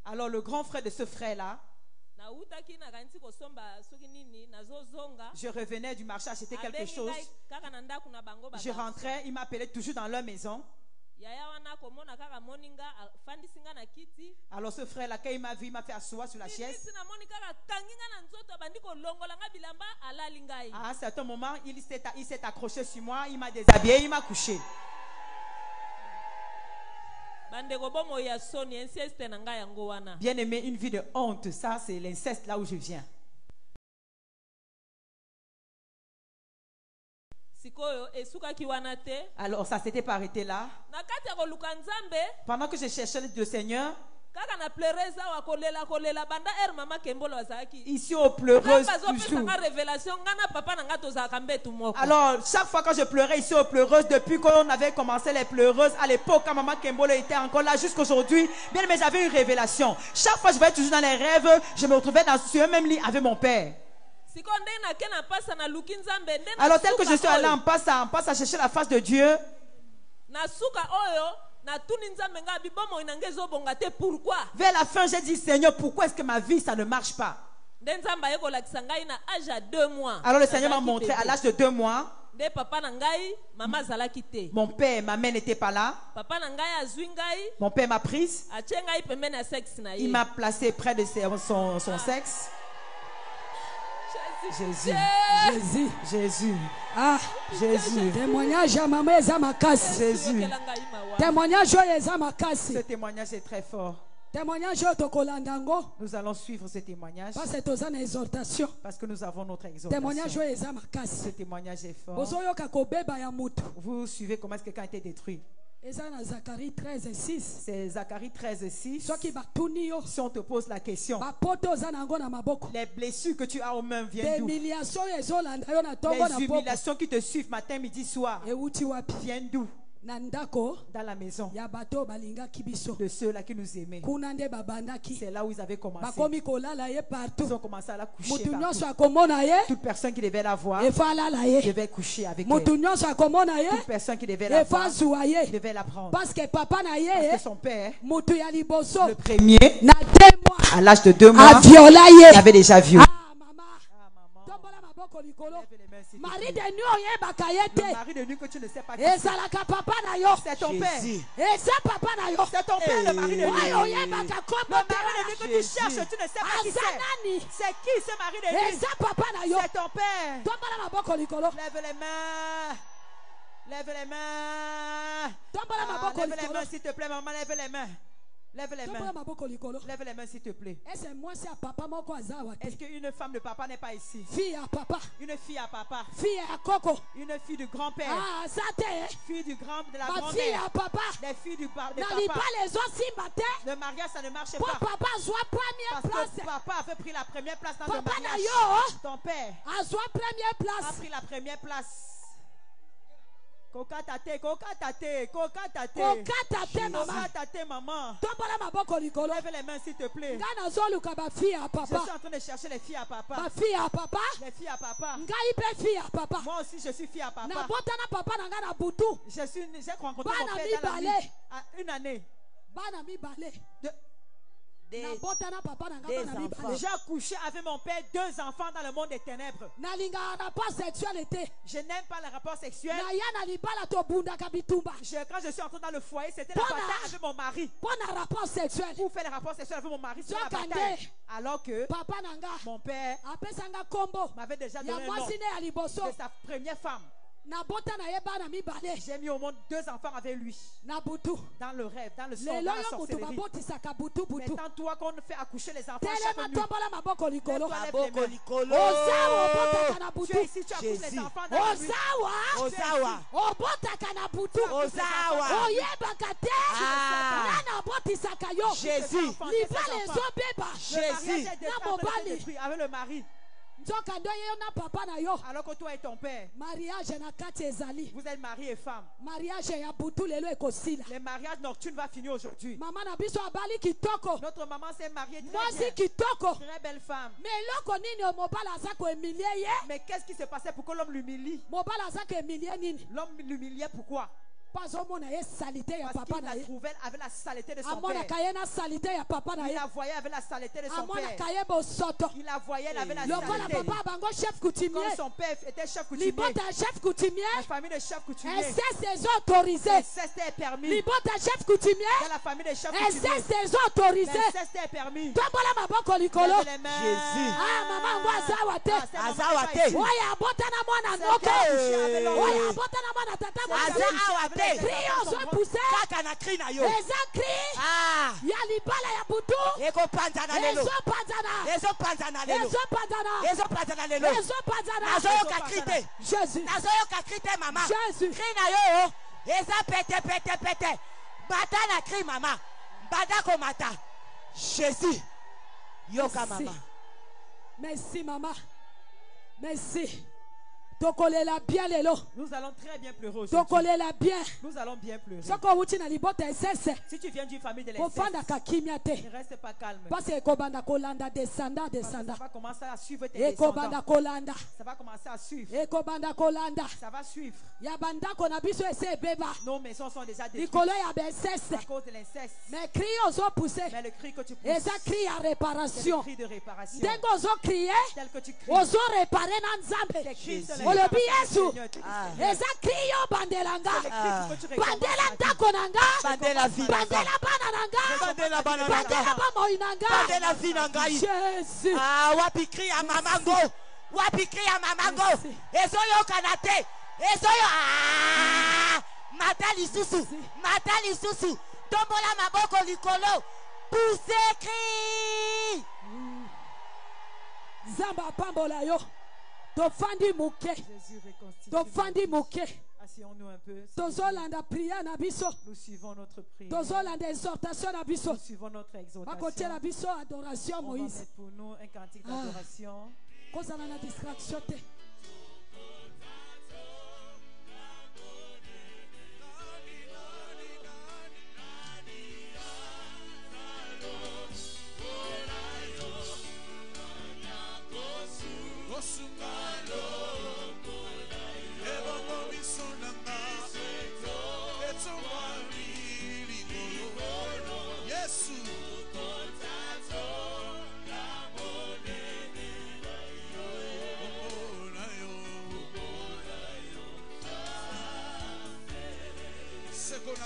Alors le grand frère de ce frère-là, je revenais du marché acheter quelque chose. Je rentrais, il m'appelait toujours dans leur maison. Alors ce frère-là, quand il m'a vu, il m'a fait asseoir sur la chaise. À un certain moment, il s'est accroché sur moi, il m'a déshabillé, il m'a couché. Bien aimé, une vie de honte, ça c'est l'inceste là où je viens. Alors ça s'était pas arrêté là. Pendant que je cherchais le Seigneur, ici aux pleureuses toujours. Alors chaque fois que je pleurais ici aux pleureuses, depuis qu'on avait commencé les pleureuses, à l'époque quand maman Kembolo était encore là jusqu'aujourd'hui, bien mais j'avais une révélation. Chaque fois je voyais toujours dans les rêves, je me retrouvais sur un même lit avec mon père. Alors tel que je suis allé en passe à chercher la face de Dieu, vers la fin j'ai dit Seigneur, pourquoi est-ce que ma vie ça ne marche pas? Alors le Seigneur m'a montré à l'âge de 2 mois. Mon père et ma mère n'étaient pas là. Mon père m'a prise. Il m'a placé près de son sexe. Jésus. Jésus. Jésus. Ah, Jésus. Témoignage à maman Zamakasi. Jésus. Témoignage à Zamakasi. Ce témoignage est très fort. Témoignage à Tokolandango. Nous allons suivre ce témoignage. Parce que c'est une exhortation. Parce que nous avons notre exhortation. Témoignage à Zamakasi. Ce témoignage est fort. Vous suivez comment est-ce que quelqu'un a été détruit. Zacharie 13:6. C'est Zacharie 13:6. Si on te pose la question, les blessures que tu as aux mains viennent d'où? Les humiliations qui te suivent matin, midi, soir viennent d'où? Dans la maison de ceux-là qui nous aimaient. C'est là où ils avaient commencé. Ils ont commencé à la coucher partout. Toute personne qui devait la voir devait coucher avec elle. Toute personne qui devait la voir devait la prendre. Parce que son père, le premier, à l'âge de 2 mois, il avait déjà violé. Mari de nuit, le mari de nuit que tu ne sais pas qui c'est. C'est ton père. C'est ton père, le mari de nuit. Le mari de nuit que tu cherches, tu ne sais pas qui c'est. C'est qui ce mari de nuit? C'est ton père. Lève les mains. Lève les mains. Lève les mains, s'il te plaît, maman, lève les mains. Lève les mains. Lève les mains s'il te plaît. Est-ce qu'une femme de papa n'est pas ici? Fille à papa. Une fille à papa. Fille à coco. Une fille du grand-père. Ah, ça t'est. Fille de la grand-mère. Fille à papa. Les filles de papa. Le mariage ça ne marche pas. Papa soit première place. Que papa avait pris la première place dans le mariage. Ton père a pris la première place. Coca tate, maman. Lève les mains s'il te plaît. Je suis en train de chercher les filles à papa. Les filles à papa. Moi aussi je suis fille à papa. J'ai rencontré mon père dans la vie. Une année. Des enfants. J'ai accouché avec mon père 2 enfants dans le monde des ténèbres. Je n'aime pas les rapports sexuels. Quand je suis entré dans le foyer, c'était la bataille avec mon mari. Pour faire les rapports sexuels avec mon mari, c'était la bataille. Alors que mon père m'avait déjà donné le nom de sa première femme. J'ai mis au monde 2 enfants avec lui. Dans le rêve, dans le songe, dans la sorcellerie. Maintenant, toi qu'on fait accoucher les enfants chaque nuit. Tu es ici, tu accouches les enfants dans la nuit. Jésus. Jésus. Avec le mari. Alors que toi et ton père, vous êtes mari et femme. Les mariages nocturnes vont finir aujourd'hui. Notre maman s'est mariée très bien. Très belle femme. Mais qu'est-ce qui s'est passé pour que l'homme l'humilie? L'homme l'humiliait pourquoi? Parce qu'il la trouvait avec la saleté de son père. Il la voyait avec la saleté de son père. Il la voyait avec la saleté. Quand son père était chef coutumier, la famille de chef coutumier, l'inceste est permis. Dans la famille de chef coutumier, l'inceste est permis. Lève les mains. Jésus. Jésus. Yoka mama. Merci maman. Merci. Nous allons très bien pleurer aujourd'hui. Nous allons bien pleurer. Si tu viens d'une famille de l'inceste, ne reste pas calme. Ça va commencer à suivre tes descendants. Ça va commencer à suivre. Ça va suivre. Nos maisons sont déjà détruites à cause de l'inceste. Mais le cri que tu pousses, c'est le cri de réparation. Tel que tu cries, tes cris sont les Olobi Yesu eza kriyo bandelanga bandela konanga bandela vie bandela bananga bandela bananga bandela bamoinanga bandela vie nanga Jésus wapi kri ya mamango wapi kri ya mamango ezoyo kanate ezoyo matali susu tombola maboko likolo pousse cri Zamba pambola yo Tofandi muke. Tofandi muke. Asseyons-nous un peu. Tozolanda prière na biso. Nous suivons notre prière. Tozolanda exhortation na biso. Nous suivons notre exhortation. Makotia na biso adoration Moïse. On va mettre pour nous un cantique d'adoration. Kozana na distraction te.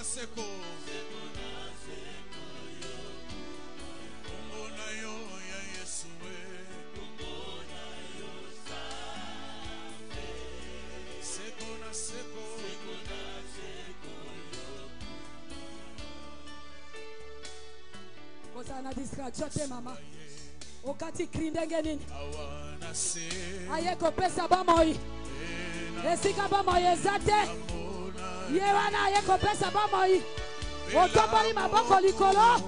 Seko Kozana distraction te mama. Okati krindenge nini? Ayeko pesa bamoi. Esika bamoi ezate. Yewana ayeko pesa bamoi. Otomboli maboko likolo.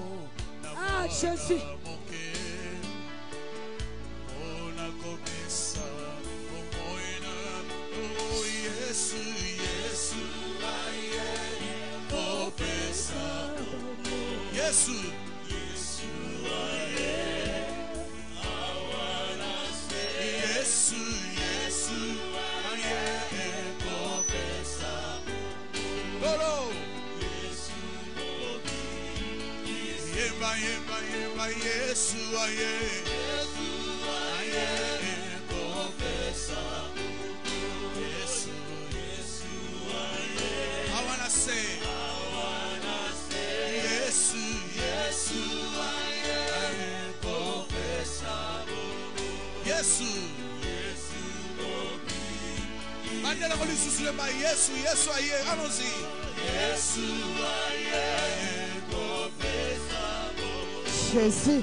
Ah Jésus. Yesu Yemba Yesu I wanna say Yesu Mandela Molisusu Lemba Yesu aye allons-y Yesu aye Jésus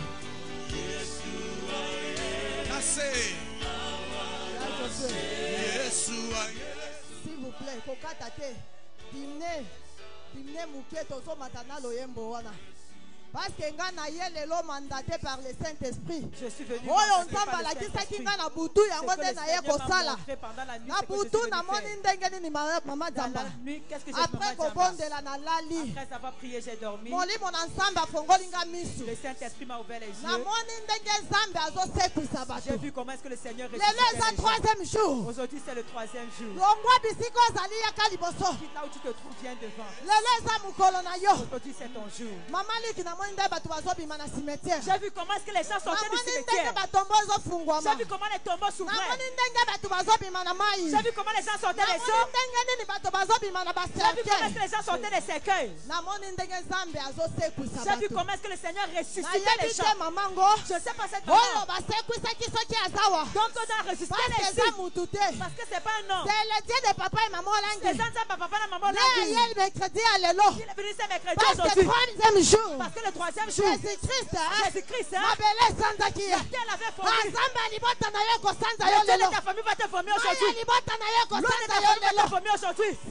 s'il vous plaît kokata te dimne muke tozo matana loyembo wana Parce que ngana yelelo mandaté par le Saint-Esprit. Je suis venu Oyo nzamba la kisa kinga na butu yango nde na ye kosala. Na butu na moni ndenge nini mama zamba. Après kobondela na lali. Après avoir prié, j'ai dormi. Molimo na nzamba fongolinga misu. Le Saint-Esprit m'a ouvert les yeux. Na moni ndenge nzambe azosekwisa bato. J'ai vu comment est-ce que le Seigneur ressuscite les gens. Troisième jour. Aujourd'hui c'est le troisième jour. Longwa bisiko zali yaka liboso. Là où tu te trouves, viens devant. Lelo za mukolo na yo. Aujourd'hui c'est ton jour. Mama liki na moni ndaba tubazobi mana cimetière. J'ai vu comment est-ce que les gens sortaient du cimetière. J'ai vu comment les tombeaux s'ouvraient. J'ai vu comment les gens sortaient des eaux. J'ai vu comment est-ce que les gens sortaient des cercueils. J'ai vu comment est-ce que le Seigneur ressuscitait les gens. Je ne sais pas cette maman. Donc on a ressuscité les gens. Parce que ce n'est pas un homme. C'est le Dieu de papa et maman Langi. C'est ça papa et maman Langi. Il est mercredi à l'élo. Il est venu ce mercredi aujourd'hui. Parce que le troisième jour. Jésus-Christ. Jésus-Christ. Elle avait formé. Le de ta famille va te former aujourd'hui. L'autre de ta famille va te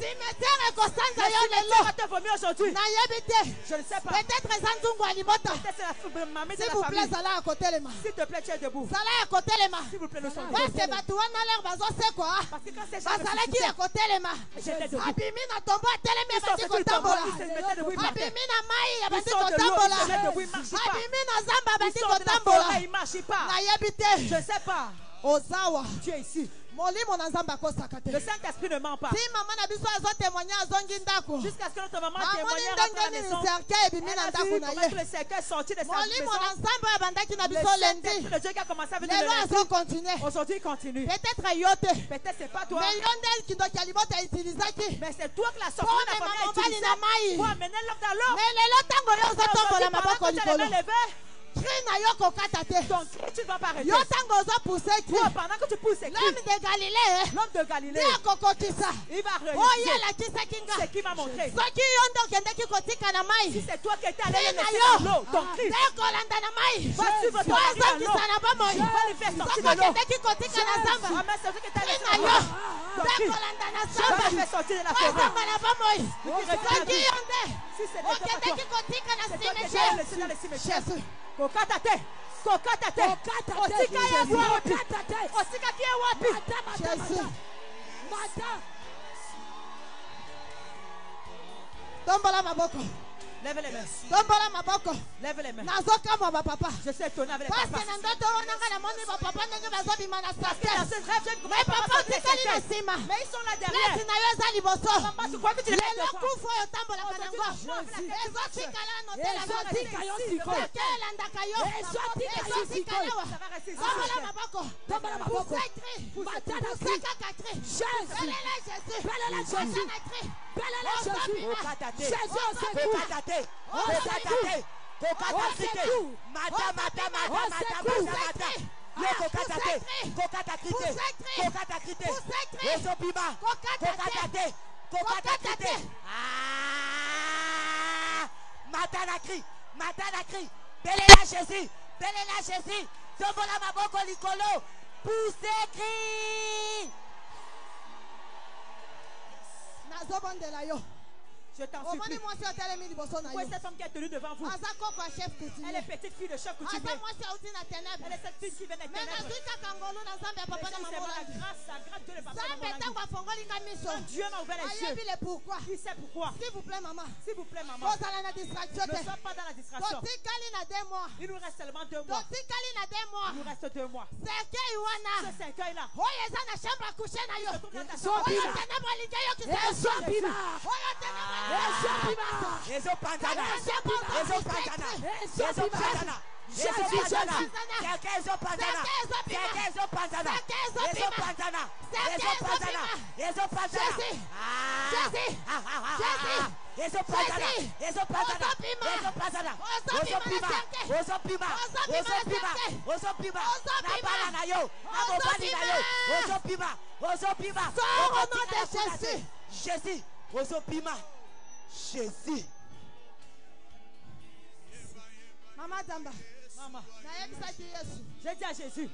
former aujourd'hui. Va te former aujourd'hui. Je ne sais pas. Peut-être c'est la mamie de la famille. S'il te plaît, tu es debout. S'il vous plaît, nous sommes debout. Parce que quand c'est gens j'étais debout. Ils sont debout, ils se mettaient debout, ils marchaient. Ils sont de l'eau, ils se mettent debout, ils ne marchent pas. Ils sont de la forêt, ils ne marchent pas. Je ne sais pas. Ozawa. Tu es ici. Le Saint-Esprit ne ment pas. Si maman a besoin de témoigner à Zongindako. Jusqu'à ce que notre maman témoigne à la maison. Elle a vu comment le cercueil est sorti de sa maison. Le Dieu qui a commencé à venir le lundi. Aujourd'hui il continue. Peut-être c'est pas toi. Mais c'est toi qui l'as sorti de la famille pour amener l'homme dans l'eau. Quand tu as les mains levées, ton cri, tu ne vas pas arrêter. Pendant que tu pousses tes cris, l'homme de Galilée, il va réaliser ce qu'il m'a montré. Si c'est toi qui étais allé le laisser dans l'eau, ton cri va suivre ton mari dans l'eau. Va lui faire sortir de l'eau. Amen, c'est toi qui étais allé dans l'eau. Ton cri va lui faire sortir de la forêt. Si c'est toi qui étais allé le laisser dans le cimetière. Kokatate. Osika ya wapi? Osika kia wapi? Tombola maboko. Lève les mains. Lève les mains. Je suis étonné avec les papas. Parce que dans ce rêve, je ne comprends pas ce que c'était. Mais ils sont là derrière. Maman, tu crois que tu les mets devant? Je t'en supplie. Où est cette femme qui est tenue devant vous? Elle est petite fille de chef coutumier. Elle est cette fille qui vient des ténèbres. La grâce Dieu le papa. Quand Dieu m'a ouvert les yeux, il sait pourquoi. S'il vous plaît, maman. Ne sois pas dans la distraction. Il nous reste seulement 2 mois. Il nous reste 2 mois. Ce cercueil-là. Jésus. Maman Zamba. Maman. J'ai dit à Jésus.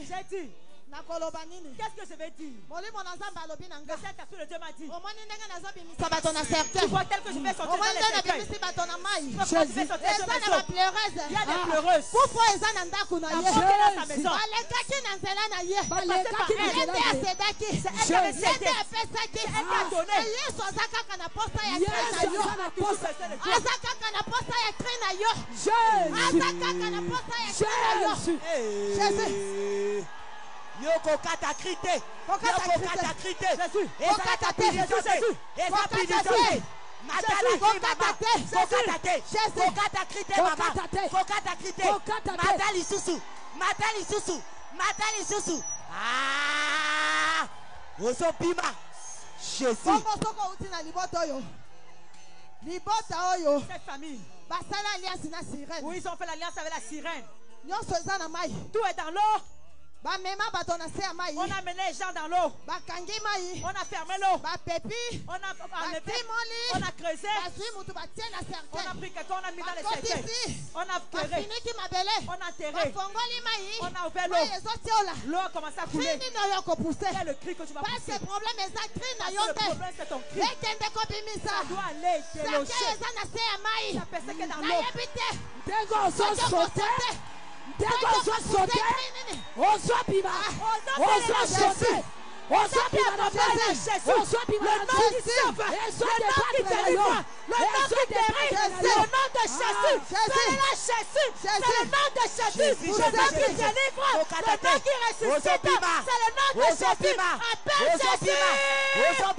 J'ai dit. Qu'est-ce que je vais dire? Le Saint-Esprit de Dieu m'a dit. Tu vois tel que je vais sortir dans les cercueils. Il y a des pleureuses. Yoko kata krite. Jésus. Cette famille. Oui, ils ont fait l'alliance avec la sirène. Tout est dans l'eau. On a mené les gens dans l'eau. On a fermé l'eau. On a enlevé. On a creusé. On a pris quelqu'un, on a mis dans les cercueils. On a pleuré. On a enterré. On a ouvert l'eau. L'eau a commencé à couler. Quel est le cri que tu vas pousser? Le problème c'est ton cri. Ça doit aller déloger. La personne qui est dans l'eau. Le nom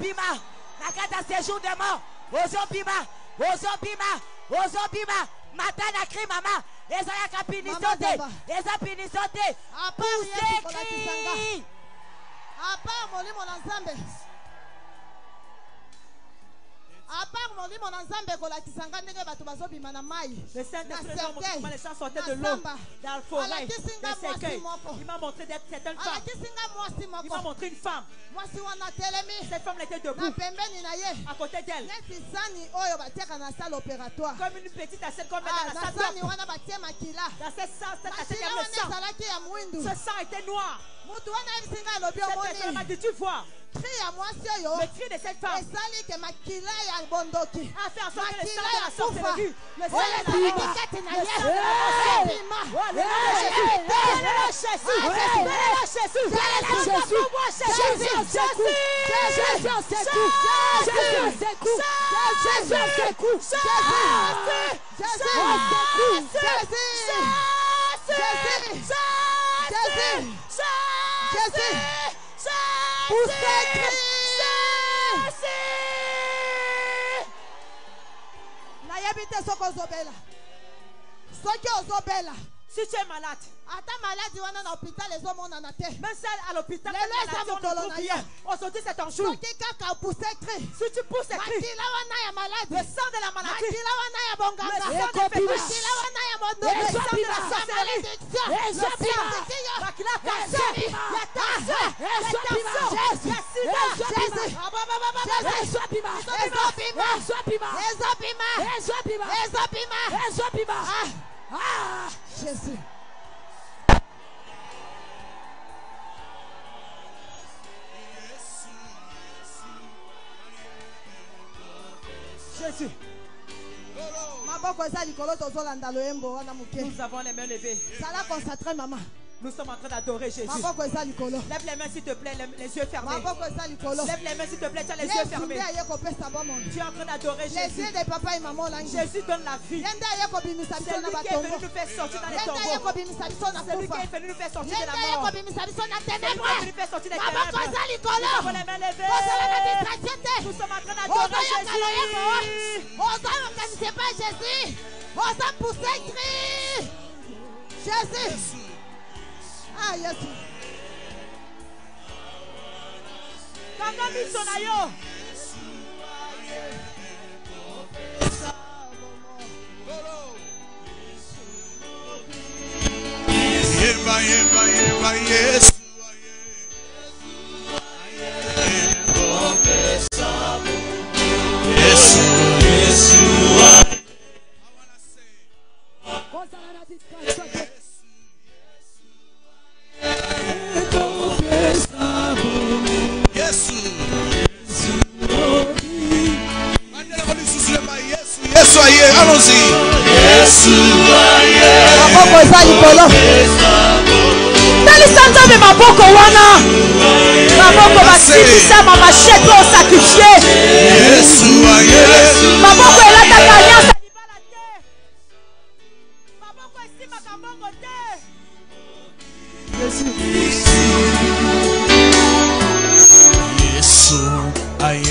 de Matana crie maman. Et ça y a capinisoté. Et ça pinisoté. Poussez cri. Le Saint-Esprit m'a montré comment les gens sortaient de l'eau dans le forêt, des cercueils. Il m'a montré certaines femmes. Il m'a montré une femme. Cette femme était debout. À côté d'elle. Comme une petite assiette qu'on met dans la salle. Dans cette salle, il y avait le sang. Ce sang était noir. Cette femme m'a dit, tu vois. Le cri de cette femme a fait en sorte que le sang de la sorcellerie, le sang de si tu es malade, même celle à l'hôpital, aujourd'hui c'est ton jour. Si tu pousses et cries, le sang de la maladie, le sang de fétiche, le sang de la sorcellerie, le sang de la tension, Jésus. Jésus. Nous avons les mains levées. Nous sommes en train d'adorer Jésus. Lève les mains s'il te plaît, les yeux fermés. Lève les mains s'il te plaît, tu as les yeux fermés. Tu es en train d'adorer Jésus. Jésus donne la vie. C'est lui qui est venu nous faire sortir dans les tombeaux. C'est lui qui est venu nous faire sortir de la mort. C'est lui qui est venu nous faire sortir des ténèbres. Nous avons les mains levées. Nous sommes en train d'adorer Jésus. Jésus. Ah, yes. Maboko eza likolo. Talisanga me maboko wana. Maboko basibisama machete au sacrifié. Maboko elataka alliance libala te. Maboko esimaka mbongo te.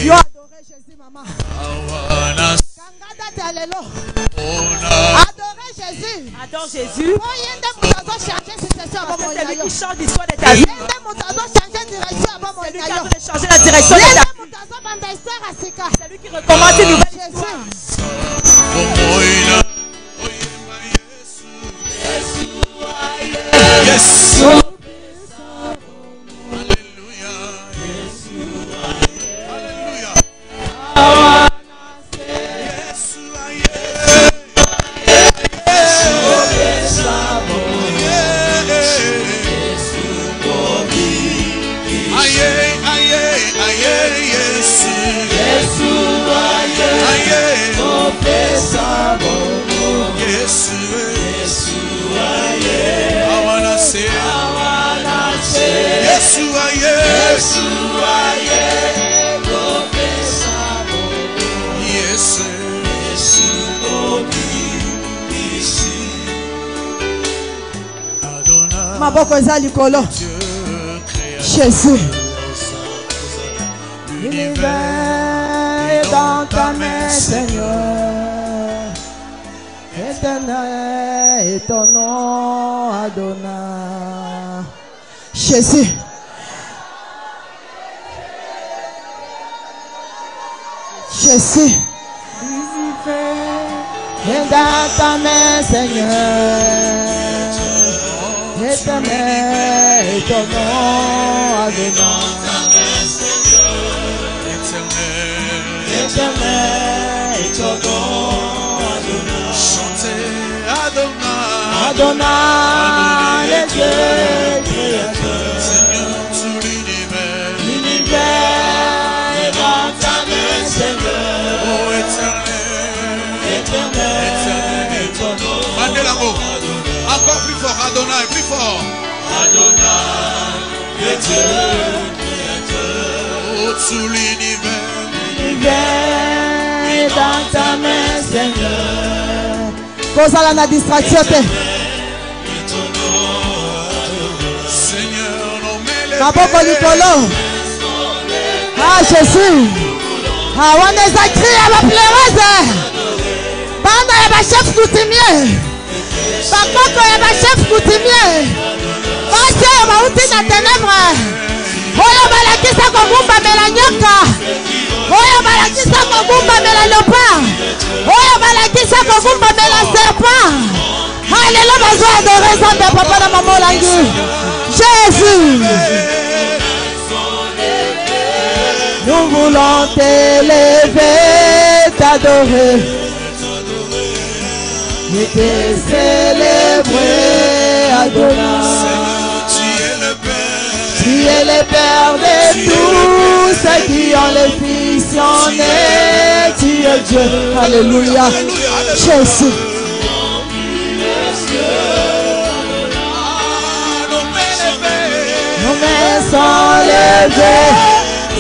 Yo adoré Jésus, maman. Kangada talelo. Adorez Jésus. Adore Jésus. C'est lui qui change l'histoire de ta vie. C'est lui qui est en train de changer la direction de ta vie. C'est lui qui recommence une nouvelle histoire. Yes. Maboko eza likolo. Jésus. L'univers est dans ta main, Seigneur. Éternel est ton nom, Adonai. Jésus. Jésus. L'univers est dans ta main, Seigneur. Éternel est ton nom, Adonai. Éternel est ton nom, Adonai. Chantez Adonai. Adonai, le Dieu créateur. Seigneur, tout l'univers. L'univers est dans ta main, Seigneur. Oh éternel. Éternel est ton nom. Mandez l'amour. Encore plus fort, Adonai, plus fort. Adonai, le Dieu créateur. Oh, tout l'univers. L'univers est dans ta main, Seigneur. Kozala na distraction te. Seigneur, nommez-le. Maboko likolo. Ah, Jésus. Ah, on est écrit à la pleureuse. Banda ya ba chef coutumier. Bakoko ya ba chef coutumier. Basi ya mauti na ténèbre. Oyo balakisa kobumba mela nyoka. Oyo balakisa kobumba mela léopard. Oyo balakisa kobumba mela serpent. Alléluia, besoin d'adorer Zambé, papa na maman langi. Jésus. Nous voulons t'élever, t'adorer. Et te célébrer, Adonai. Tu es le Père de tous ceux qui ont le Fils en eux. Tu es Dieu. Alléluia. Jésus. Nos mains sont levées.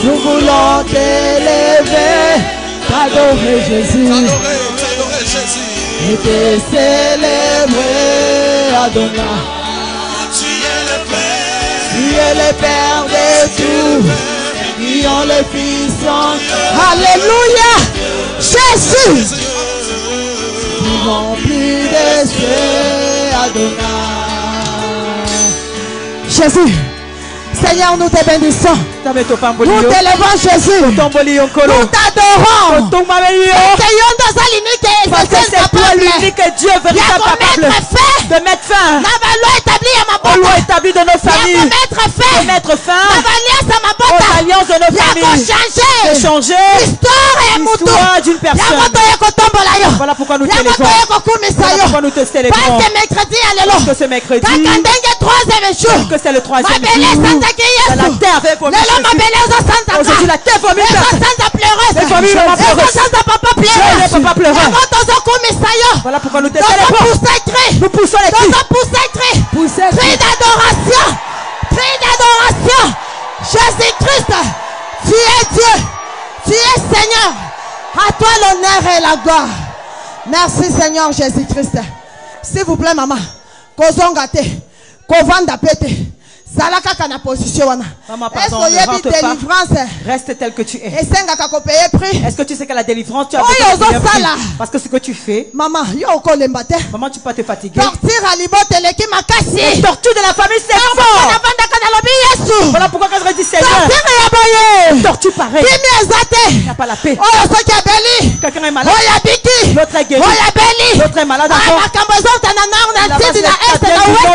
Nous voulons t'élever. T'adorer Jésus. Et te célébrer, Adonai. Tu es le Père de tous qui ont le Fils en. Alléluia. Jésus. Rempli de cieux, Adonai. Jésus. Seigneur, nous te bénissons. Nous t'élevons Jésus. Nous t'adorons. Parce que c'est toi l'unique Dieu véritable capable de mettre fin aux lois établies de nos familles. De mettre fin aux alliances de nos familles. De changer l'histoire d'une personne. Voilà pourquoi nous t'élevons. Voilà pourquoi nous te célébrons. Parce que ce mercredi, que c'est le troisième jour. La terre fait vomir. Aujourd'hui, la terre vomit. Les familles maman pleureuses. Les papa pleureux. Voilà pourquoi nous te célébrons. Nous poussons les cris. Cri d'adoration. Cri d'adoration. Jésus-Christ, tu es Dieu. Tu es Seigneur. À toi l'honneur et la gloire. Merci Seigneur Jésus-Christ. S'il vous plaît maman. Kozongate. Kovanda pete. Salaka kana position wana. Maman, pardon, ne rentre pas. Reste tel que tu es. Est-ce que tu sais que la délivrance, tu as besoin de prix? Parce que ce que tu fais, maman, tu peux pas te fatiguer. La torture de la famille, c'est fort. Voilà pourquoi quand je dis Seigneur, torture pareil. Il n'y a pas la paix. Quelqu'un est malade. L'autre est guéri. L'autre est malade encore.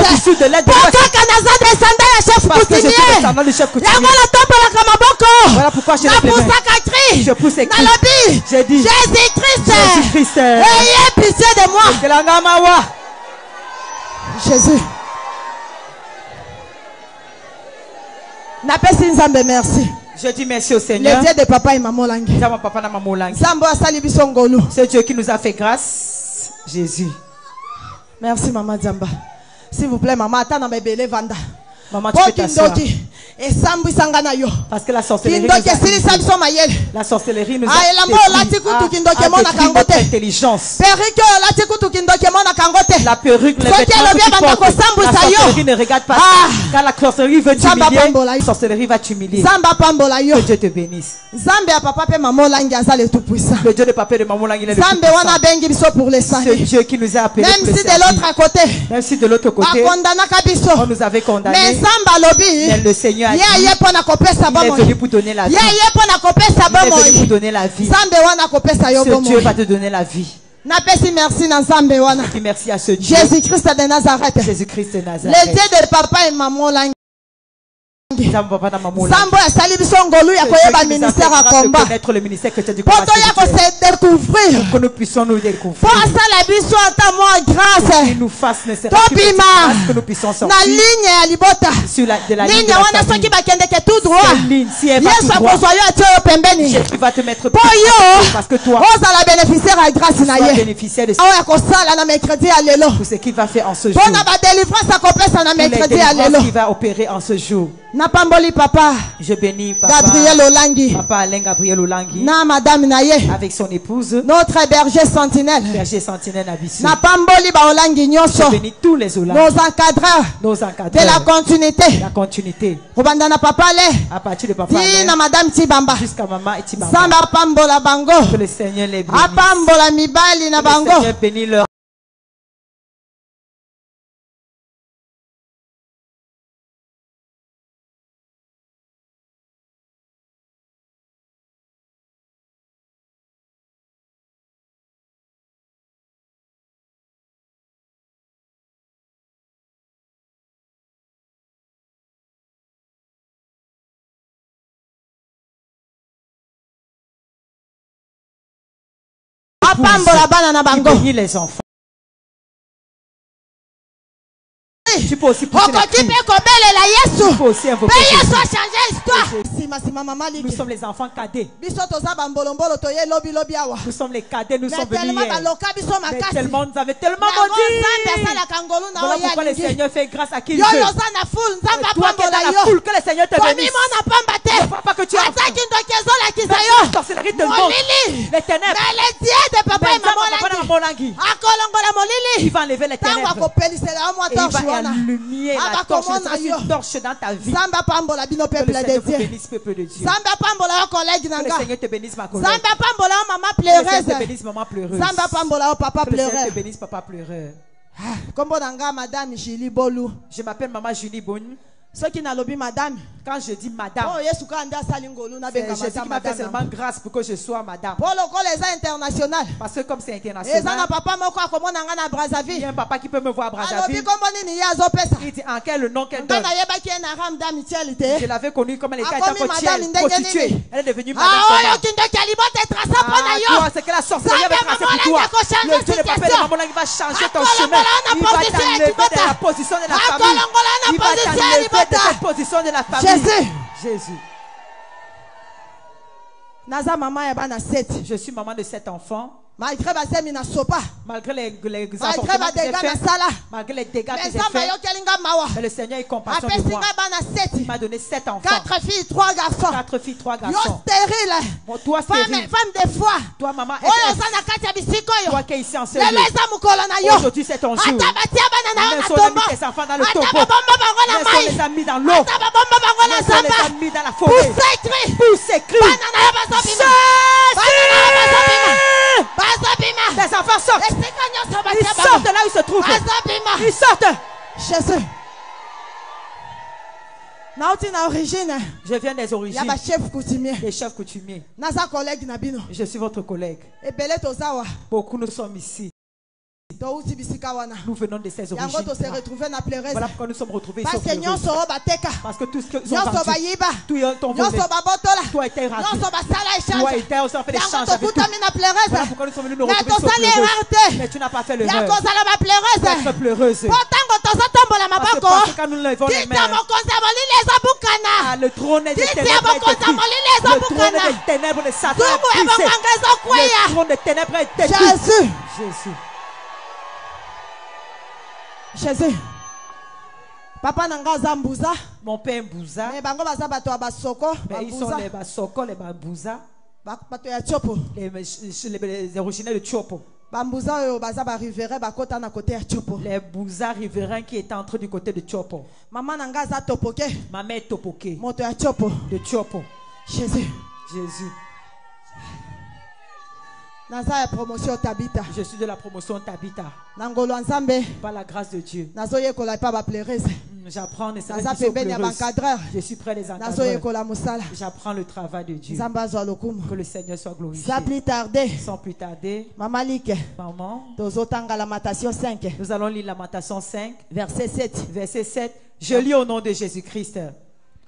Du sud, de l'est, de l'ouest. Parce que je suis descendant du chef coutumier. Voilà pourquoi je lève les mains. Je pousse les cris. J'ai dit Jésus-Christ, ayez pitié de moi. Jésus. Merci. Je dis merci au Seigneur. Le Dieu de papa et maman langi. C'est Dieu qui nous a fait grâce. Jésus. Merci maman Zamba. S'il vous plaît maman, attends mes bébés vanda. Maman, tu peux t'asseoir. Parce que la sorcellerie nous a notre intelligence. La perruque, les vêtements que tu portes, la sorcellerie ne regarde pas ça. Quand la sorcellerie veut t'humilier, la sorcellerie va t'humilier. Que Dieu te bénisse. Le Dieu de papa et de maman Lang, il est le tout-puissant. C'est Dieu qui nous a appelés. Même si de l'autre côté, on nous avait condamnés. Mais le Seigneur a dit, il est venu pour donner la vie. Il est venu pour donner la vie. Ce Dieu va te donner la vie. Merci à ce Dieu. Jésus-Christ de Nazareth. Jésus-Christ de Nazareth. Le Dieu de papa et maman Lang. Sambo ya sali biso ngolu ya koyeba ministère à combat. Connaître le ministère que tu as du combat. Poto ya ko se découvrir. Que nous puissions nous découvrir. Pour ça la biso ata moi grâce. Qu'il nous fasse nécessairement que nous puissions sortir. Na ligne ya libota. Sur la de la ligne. Ligne wana soki bakende ke tout droit. Ligne si elle va tout droit. Yesu akosoyo atyo pembeni. Tu vas te mettre parce que toi. Oza la bénéficiaire à grâce na ye. Bénéficiaire de ce. Awa ko sala na mercredi à lelo. Pour ce qu'il va faire en ce jour. Bona ba délivrance à kopesa na mercredi à lelo. Qui va opérer en ce jour. Napamboli papa. Je bénis papa. Gabriel Olangi. Papa Alain Gabriel Olangi. Na madame Naye. Avec son épouse. Notre berger sentinelle. Berger sentinelle Abissu. Napamboli ba Olangi nyonso. Je bénis tous les Olangi. Nos encadreurs. De la continuité. La continuité. Robandana papa le. À partir de papa Alain. Na madame Tibamba. Jusqu'à maman et Tibamba. Samba pambola bango. Que le Seigneur les bénisse. Apambola mibali na bango. Que le Seigneur bénisse leur. Bénis les enfants. Tu peux aussi pousser les cris. Tu peux aussi invoquer Jésus. Nous sommes les enfants cadets. Nous sommes les cadets, nous sommes venus hier. Mais tellement, nous avons tellement maudit. Voilà pourquoi le Seigneur fait grâce à qui il veut. Toi qui es dans la foule, que le Seigneur te bénisse. Ne crois pas que tu as la sorcellerie te montre. Les ténèbres. Il va enlever les ténèbres. Et il va allumer la torche. Une torche dans ta vie. Que le Seigneur vous bénisse, peuple de Dieu. Que le Seigneur te bénisse, ma collègue. Que le Seigneur te bénisse, maman pleureuse. Que le Seigneur te bénisse, papa pleureur. Je m'appelle maman Julie Bonne. Quand je dis madame, c'est Jésus qui m'a fait seulement grâce pour que je sois madame. Parce que comme c'est international, il y a un papa qui peut me voir à Brazzaville. Il dit en quel nom qu'elle donne. Je l'avais connue comme elle était prostituée. Elle est devenue madame. C'est que la sorcellerie avait tracé pour toi. Le Dieu de papa et de maman, il va changer ton chemin. Il va t'enlever de la position de la famille. Il va t'enlever de cette position de la famille. Jésus. Je suis maman de 7 enfants. Malgré les dégâts que j'ai fait, mais le Seigneur est compatissant de moi. Il m'a donné 7 enfants. 4 filles, 3 garçons. 4 filles, 3 garçons. Bon, toi stérile. Femme de foi. Toi maman. Toi qui es ici en ce lieu. Aujourd'hui c'est ton jour. Même si on a mis tes enfants dans le tombeau. Même si on les a mis dans l'eau. Même si on les a mis dans la forêt. Pour s'écrire. Les enfants sortent. Ils sortent de là où ils se trouvent. Ils sortent. Jésus. Je viens des origines. Il y a des chefs coutumiers. Des chefs coutumiers. Je suis votre collègue. Beaucoup nous sommes ici. Nous venons de ces origines. Voilà pourquoi nous sommes retrouvés ici. Parce que tout ce qu'ils ont vendu, tout ont volé. Tout a été raté. Tout a été aussi en fait des changes avec tout. Voilà pourquoi nous sommes venus nous retrouver pleureuse. Mais tu n'as pas fait l'erreur. Tu es pleureuse. Parce que quand nous levons les mains, le trône des ténèbres est détruit. Le trône des ténèbres de Satan est brisé. Le trône des ténèbres est détruit. Jésus. Jésus. Papa nanga Zambouza. Mon père Mbouza. Mais bango baza bato ya basoko. Ils sont les basoko, les bambouza. Bato ya Chopo. Les originaires de Chopo. Bambouza yo baza ba riverain bakota na côté ya Chopo. Les Bouza riverains qui étaient entrés du côté de Chopo. Maman nanga za Topoke. Ma mère Topoke. Moto ya Chopo. De Chopo. Jésus. Jésus. Naza promotion Tabita. Je suis de la promotion Tabita. Nangolo Nzambe. Par la grâce de Dieu. Nazoye kola pa ba pleureuse. J'apprends les Je suis près des encadreurs. J'apprends le travail de Dieu. Que le Seigneur soit glorifié. Sans plus tarder. Maman. Nous allons lire Lamentation 5. Verset 7. Verset 7. Je lis au nom de Jésus-Christ.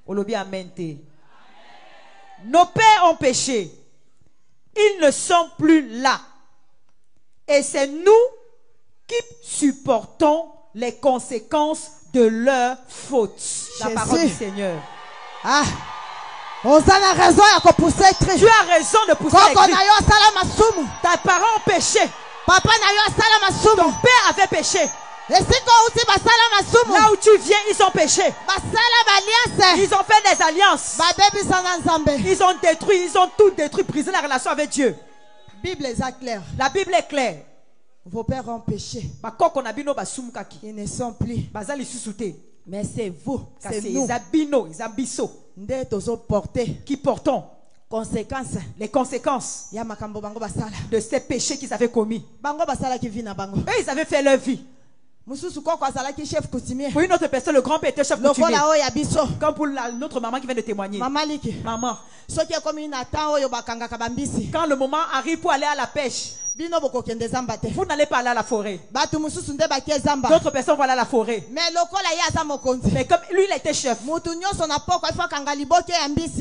Olobi amen. Nos pères ont péché. Ils ne sont plus là. Et c'est nous qui supportons les conséquences de leur faute. La parole du Seigneur. Ah. Tu as raison de pousser les cris. Tes parents ont péché. Ton père avait péché. Là où tu viens, ils ont péché. Ils ont fait des alliances. Ils ont détruit, ils ont tout détruit, brisé la relation avec Dieu. La Bible est claire. Vos pères ont péché. Ils ne sont plus. Mais c'est vous, c'est nous qui portons les conséquences de ces péchés qu'ils avaient commis. Eux, ils avaient fait leur vie. Pour une autre personne, le grand-père était chef coutumier. Comme pour notre maman qui vient de témoigner. Maman. Quand le moment arrive pour aller à la pêche, vous n'allez pas aller à la forêt. D'autres personnes vont aller à la forêt. Mais comme lui, il était chef.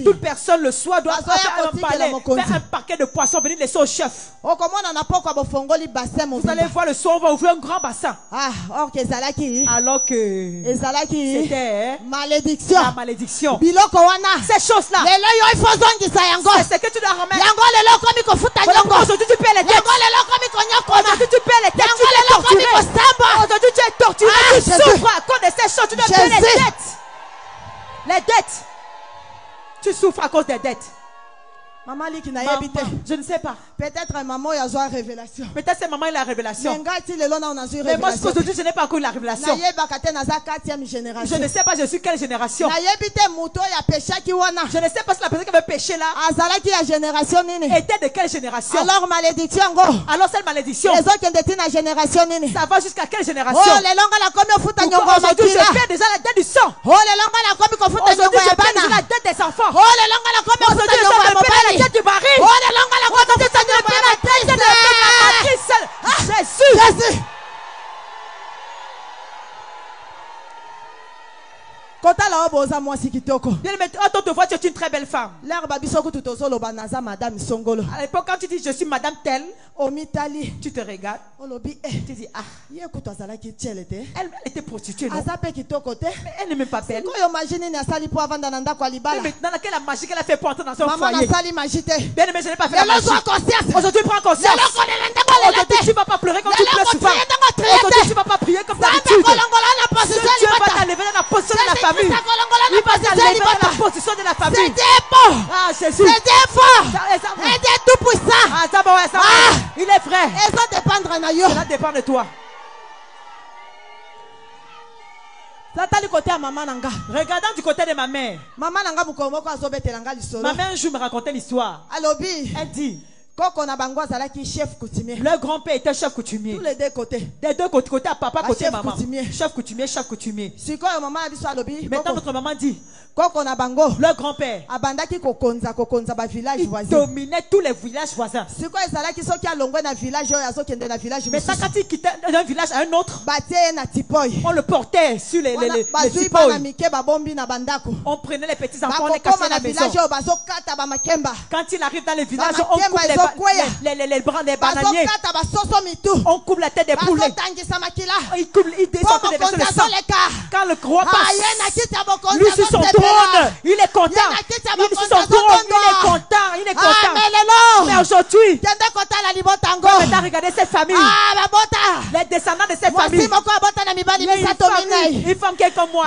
Toute personne le soir doit faire un paquet de poissons, venir laisser au chef. Vous allez voir le soir, on va ouvrir un grand bassin. Alors que c'était malédiction. La malédiction. Ces choses-là. C'est ce que tu dois remettre. Aujourd'hui, tu perds les têtes. Aujourd'hui, tu perds les têtes. Aujourd'hui, tu es torturé. Tu souffres à cause de ces choses. Tu dois payer les dettes. Les dettes. Tu souffres à cause des dettes. Maman, je ne sais pas. Peut-être maman a eu révélation. Peut-être c'est maman a la révélation. Mais moi, aujourd'hui, je n'ai pas encore la révélation. Je ne sais pas, je suis quelle génération. Je ne sais pas si la personne qui avait péché là était de quelle génération. Alors malédiction. Alors cette malédiction. Ça va jusqu'à quelle génération? Aujourd'hui, je paie déjà la dette du sang. Aujourd'hui, je paie déjà la dette des enfants. Aujourd'hui, je paie la dette du mari. Jésus. Bien aimé, quand on te voit, tu es une très belle femme. À l'époque, quand tu dis je suis madame telle, tu te regardes. Tu dis ah, elle était prostituée, non? Mais elle n'est même pas belle. Mais maintenant, quelle la magie qu'elle a fait pour entrer dans son foyer? Bien aimé, je n'ai pas fait la magie. Aujourd'hui, prends conscience. Aujourd'hui, tu ne vas pas pleurer comme tu pleures souvent. Aujourd'hui, tu ne vas pas prier comme d'habitude. Dieu va t'enlever dans la position de la famille. Il va t'enlever dans la position de la famille. Ah, Jésus. C'est fort. C'est tout puissant. Ah, ça va, ça va. Il est vrai. Ça dépend de toi. Regardant du côté de ma mère. Ma mère un jour me racontait l'histoire. Elle dit le grand-père était chef coutumier. Tous les deux côtés. Des deux côtés, côté à papa, côté chef maman. Coutumier. Chef coutumier, chef coutumier. Maintenant notre maman dit le grand-père il dominait tous les villages voisins. Maintenant quand il quittait d'un village à un autre, on le portait sur les tipouilles. On prenait les petits enfants, on les cachait à la maison. Quand il arrive dans les villages, on coupe les bananiers. On coupe la tête des poulets. Il descend de verser le sang. Quand le roi passe, lui sur son trône, il est content. Il est sur son trône, il est content. Il est content. Mais aujourd'hui, maintenant regardez cette famille. Les descendants de cette famille. Une femme qui est comme moi.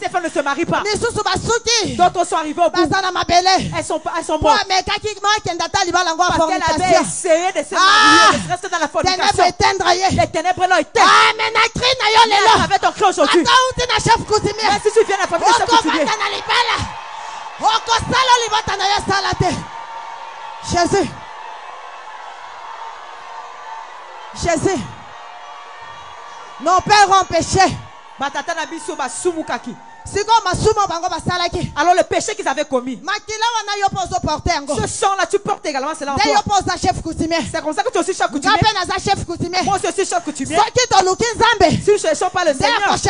Cette femme ne se marie pas. D'autres sont arrivés au bout. Elles sont mortes. Parce qu'elle avait essayé de se marier, de rester dans la fornication. Les ténèbres l'ont éteint. Ça va être créé aujourd'hui. Mais si tu viens de la famille de chef coutumier, Jésus. Jésus. Nos pères ont péché. Alors le péché qu'ils avaient commis, ce sang-là, tu portes également cela en toi. C'est comme ça que tu es aussi chef coutumier. Moi je suis chef coutumier. Si nous ne cherchons pas le Seigneur, si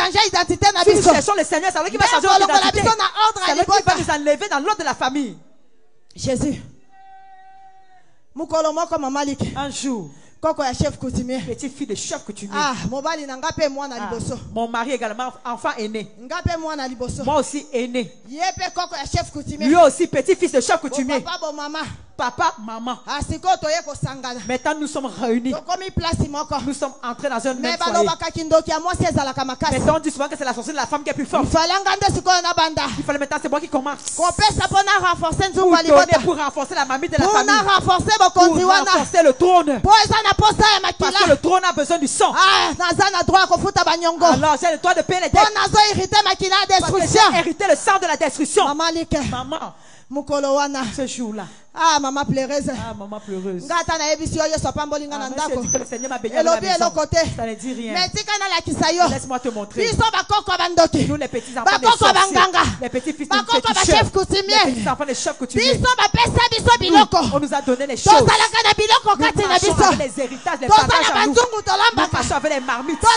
nous cherchons le Seigneur, c'est lui qui va changer notre identité. C'est lui qui va nous enlever dans l'ordre de la famille. Jésus. Un jour, petite fille de chef coutumier. Mon mari également, enfant aîné. Moi aussi aîné. Lui aussi petit-fils de chef coutumier. Papa, maman. Maintenant nous sommes réunis. Nous sommes entrés dans un même foyer. Maintenant on dit souvent que c'est la sorcière de la femme qui est plus forte. Il fallait maintenant c'est moi qui commence. Pour renforcer la mamie de la famille. Pour renforcer le trône. Parce que le trône a besoin du sang. Alors j'ai le droit de payer les dettes. Parce que j'ai hérité le sang de la destruction. Maman. Ce jour-là. Ah, maman pleureuse. Ah, maman pleureuse. Le Seigneur m'a béni à la maison. Ça ne dit rien. Laisse-moi te montrer. Nous, les petits enfants des sorciers, les petits fils de chefs coutumiers, les petits enfants des chefs coutumiers, on nous a donné les choses. Nous marchons avec les héritages, les partages à nous. Nous marchons avec les marmites. Nous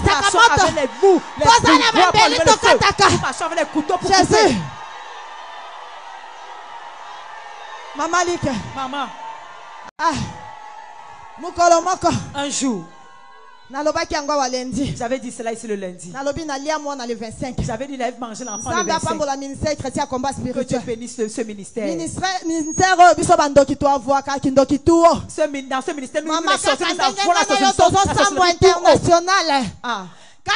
marchons avec les bouts, les bois pour allumer le feu. Nous marchons avec les couteaux pour couper. Maman. Un jour, j'avais dit cela ici le lundi. J'avais dit d'aller manger l'enfant le 25. Que Dieu bénisse ce ministère. Dans ce ministère, nous les sorciers, nous avons la international. Tel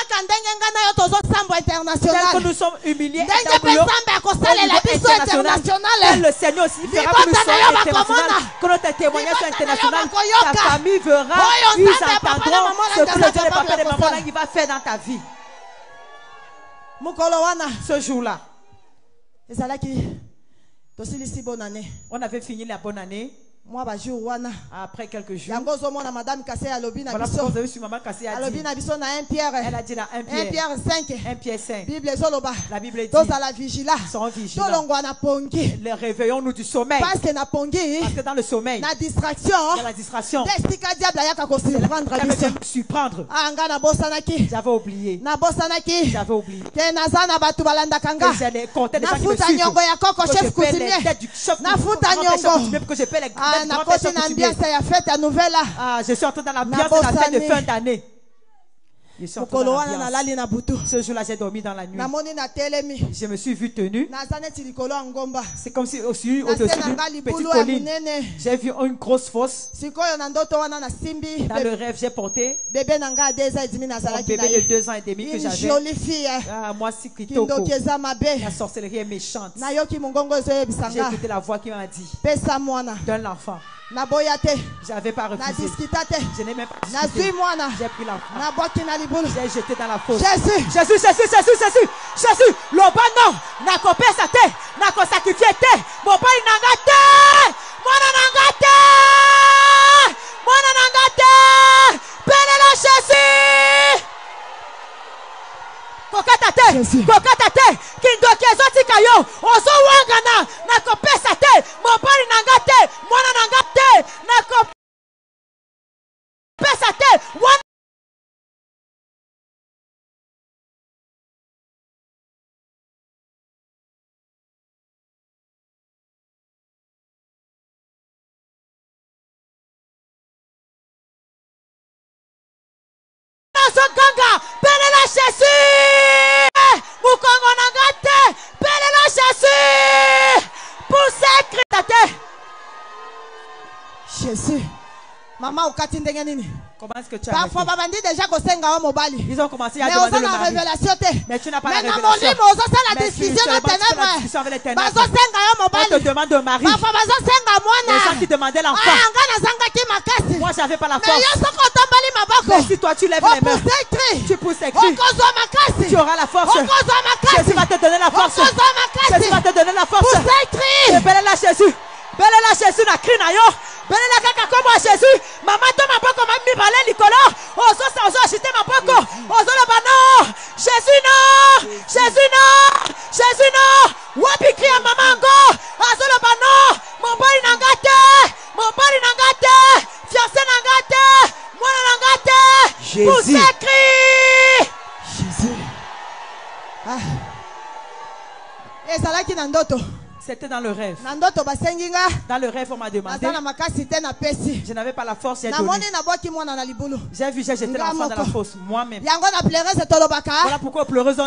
que nous sommes humiliés et d'embrouillons au niveau international, le Seigneur aussi fera que nous soyons internationaux, que notre témoignage soit international. Ta famille verra, ils entendront ce que le Dieu de papa et de maman il va faire dans ta vie. Ce jour-là, on avait fini la bonne année. Après quelques jours, voilà pourquoi vous avez su Maman Kassé a dit. Elle a dit là 1 Pierre 5. La Bible dit, soyons vigilants. Réveillons-nous du sommeil. Parce que dans le sommeil, il y a la distraction. C'est là qu'elle vient me surprendre. J'avais oublié. Que j'allais compter les gens qui me suivent. Que je paie les dettes du chef coutumier. Que je paie les dettes du chef coutumier. Je suis entré dans l'ambiance de la fête de fin d'année. Je suis entré dans l'ambiance. Ce jour-là, j'ai dormi dans la nuit. Je me suis vu tenu. C'est comme si au-dessus d'une petite colline. J'ai vu une grosse fosse. Dans le rêve, j'ai porté mon bébé de 2 ans et demi que j'avais. Moi, c'est Kitoko. La sorcellerie est méchante. J'ai écouté la voix qui m'a dit, donne l'enfant. J'avais pas refusé. Je n'ai même pas discuté. J'ai pris l'enfant. J'ai jeté dans la fosse. Jésus. L'obano n'a coupé sa tête, n'a pas sacrifié tête. Mon père n'a gâté. Mon nangate. Pele la Jésus. Kokatate. Kindoki ezoti kayo. Ozo wangana n'a coupé sa tête. Mon père n'a gâté. Mon nangate. N'a coupé sa tête. Ganga, pele la Jésus. Mukongo nangate, pele la Jésus. Pousse Christate. Jésus. Maman ukati ndenge nini? Comment est-ce que tu as arrêté? Ils ont commencé à demander le mari. Mais tu n'as pas la révélation. Mais spirituellement, tu fais la discussion avec les ténèbres. On te demande un mari. Les gens qui demandaient l'enfant. Moi, je n'avais pas la force. Mais si toi, tu lèves les mains, tu pousses les cris, tu auras la force. Jésus va te donner la force. Jésus va te donner la force. Belle la Jésus. Belle la Jésus na cri na yo. Belle la kaka comme Jésus. Maman to ma boko ma mi balé licolo. Ozo acheter ma boko. Ozo le bano. Jésus non. Wapi cri à maman go. Ozo le bano. Mon bari nangate. Fiancé nangate. Moi nangate. Jésus. Pousse cri. Jésus. Et ça là qui n'a ndoto. C'était dans le rêve. Dans le rêve, on m'a demandé. Je n'avais pas la force. J'ai vu, j'ai jeté l'enfant dans la fosse. Moi-même. Voilà pourquoi pleureuse ont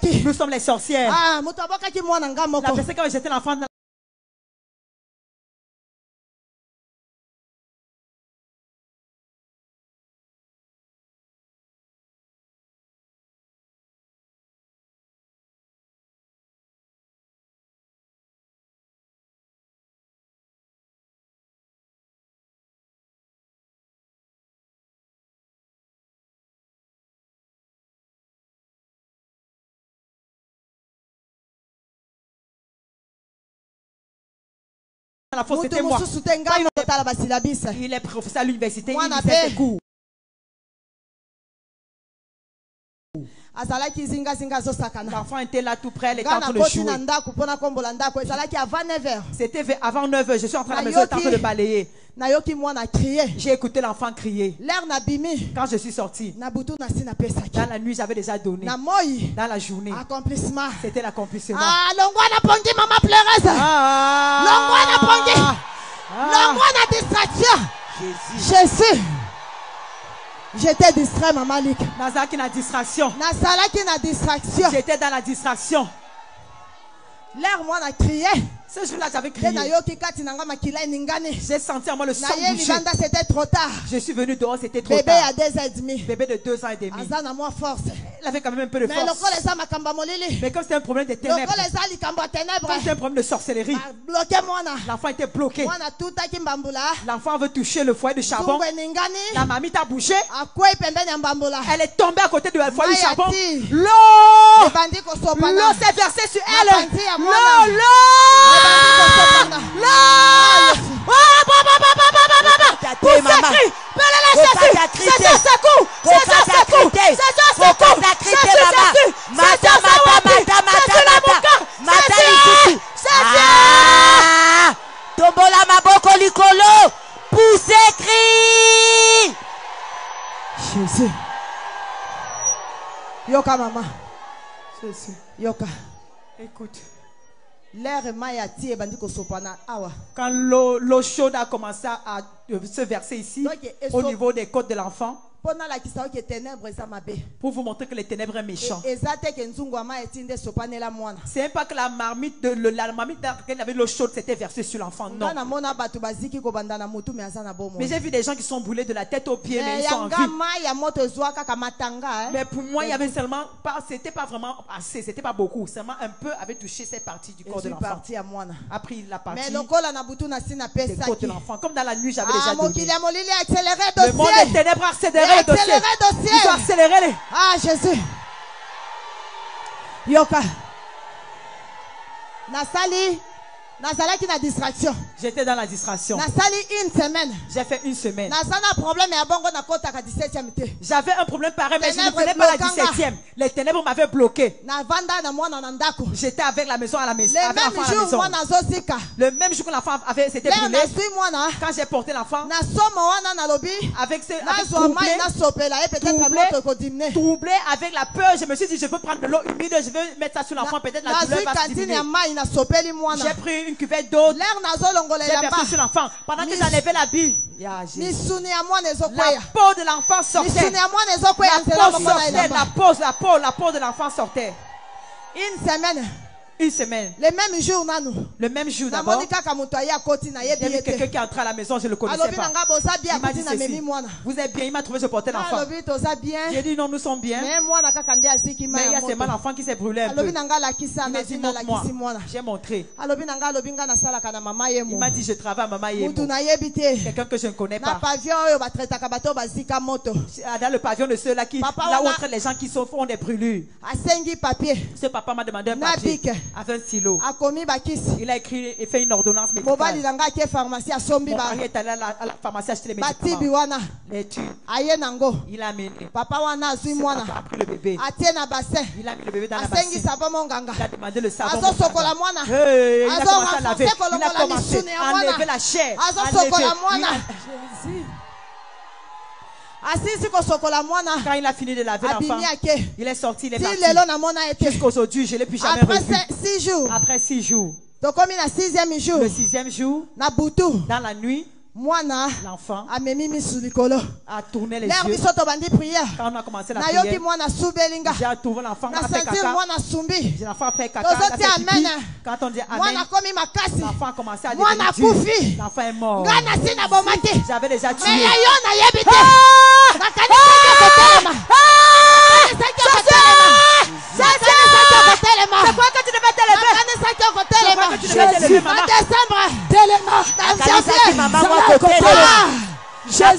dit, nous sommes les sorcières. La personne quand j'ai jeté l'enfant dans la fosse, c'était moi. Il est professeur à l'université, il faisait ses cours. L'enfant était là tout près, elle était en train de jouer. C'était avant 9h, je suis entré à la maison, en train de balayer. J'ai écouté l'enfant crier. Quand je suis sorti, dans la nuit, j'avais déjà donné. Dans la journée, c'était l'accomplissement. Jésus. J'étais distrait, maman Lik. Nazaki na distraction. J'étais dans la distraction. L'air, moi, on a crié. Ce jour-là, j'avais crié. J'ai senti en moi le sang bouger. C'était trop tard. Je suis venu dehors, c'était trop tard. Bébé à 2 ans et demi. Bébé de 2 ans et demi. Il avait quand même un peu de force. Mais comme c'était un problème de ténèbres, comme c'était un problème de sorcellerie, l'enfant était bloqué. L'enfant veut toucher le foyer de charbon. La mamie t'a bougé. Elle est tombée à côté du foyer de charbon. L'eau s'est versée sur elle. L'eau. crité, maman. C'est ça, c'est coup. C'est ça, c'est coup. C'est ça, c'est coup. Tombola maboko likolo. Poussez cri. Jésus. Yoka maman. Jésus. Yoka. Écoute. L'air mayati et bandi kosopana awa. Quand l'eau chaude a commencé à se verser ici, au niveau des côtes de l'enfant, pour vous montrer que les ténèbres sont méchants. C'est pas que la marmite dans laquelle il y avait l'eau chaude s'était versée sur l'enfant, non. Mais j'ai vu des gens qui sont brûlés de la tête aux pieds, mais ils sont en vie. Mais pour moi, il y avait seulement pas, c'était pas vraiment assez, c'était pas beaucoup, seulement un peu avait touché cette partie du corps de l'enfant. Après la partie des côtes de l'enfant. Comme dans la nuit, j'avais déjà donné. Le monde des ténèbres a accéléré. Il faut accélérer les. Ah, Jésus. Yoka. Nasali. Nazalaki na distraction. J'étais dans la distraction. Nasali une semaine. J'ai fait une semaine. Nazana problème et abongo na kota ka 17e té. J'avais un problème pareil, mais je ne connais pas la 17e. Les ténèbres m'avaient bloqué. Na vanda na mwana na ndako. J'étais avec la maison à la maison. Le même jour mwana zosika. Le même jour que l'enfant avait s'était brûlé. Quand j'ai porté l'enfant. Na somo wana na lobi. Avec ce troublé avec la peur, je me suis dit je veux prendre de l'eau humide, je veux mettre ça sur l'enfant, peut-être la douleur va diminuer. J'ai pris une cuvette d'eau. J'ai versé sur l'enfant. Pendant que j'enlevais l'habit, la peau de l'enfant sortait. La peau de l'enfant sortait. Une semaine. Une semaine. Le même jour d'abord. Il y avait quelqu'un qui est entré à la maison, je ne le connaissais pas. Il m'a dit ceci. Vous êtes bien, il m'a trouvé, je portais l'enfant. J'ai dit non, nous sommes bien. Mais il y a seulement l'enfant qui s'est brûlé un peu. Il m'a dit montre-moi. J'ai montré. Il m'a dit je travaille à Maman Yemo. Quelqu'un que je ne connais pas. Dans le pavillon de ceux-là là où entrent les gens qui font des brûlures. Ce papa m'a demandé un papier. Avec un stylo. Il a écrit et fait une ordonnance médicale. Mon mari est allé à la pharmacie acheter les médicaments. Les tubes. Il a amené. Papa a pris le bébé. Il a mis le bébé dans la bassine. Il a demandé le savon. Il a commencé à laver. Il a commencé à enlever la chair. Quand il a fini de laver l'enfant, il est sorti, il est parti. Jusqu'aujourd'hui, je ne l'ai plus jamais revu. Après 6 jours. Le 6e jour, dans la nuit, l'enfant a tourné les yeux. Quand on a commencé la prière, j'ai trouvé l'enfant a fait caca. L'enfant a fait caca. Quand on dit amen, l'enfant a commencé à dire l'enfant est mort. J'avais déjà tué. C'est quoi que tu devais te lever? En décembre, Jésus.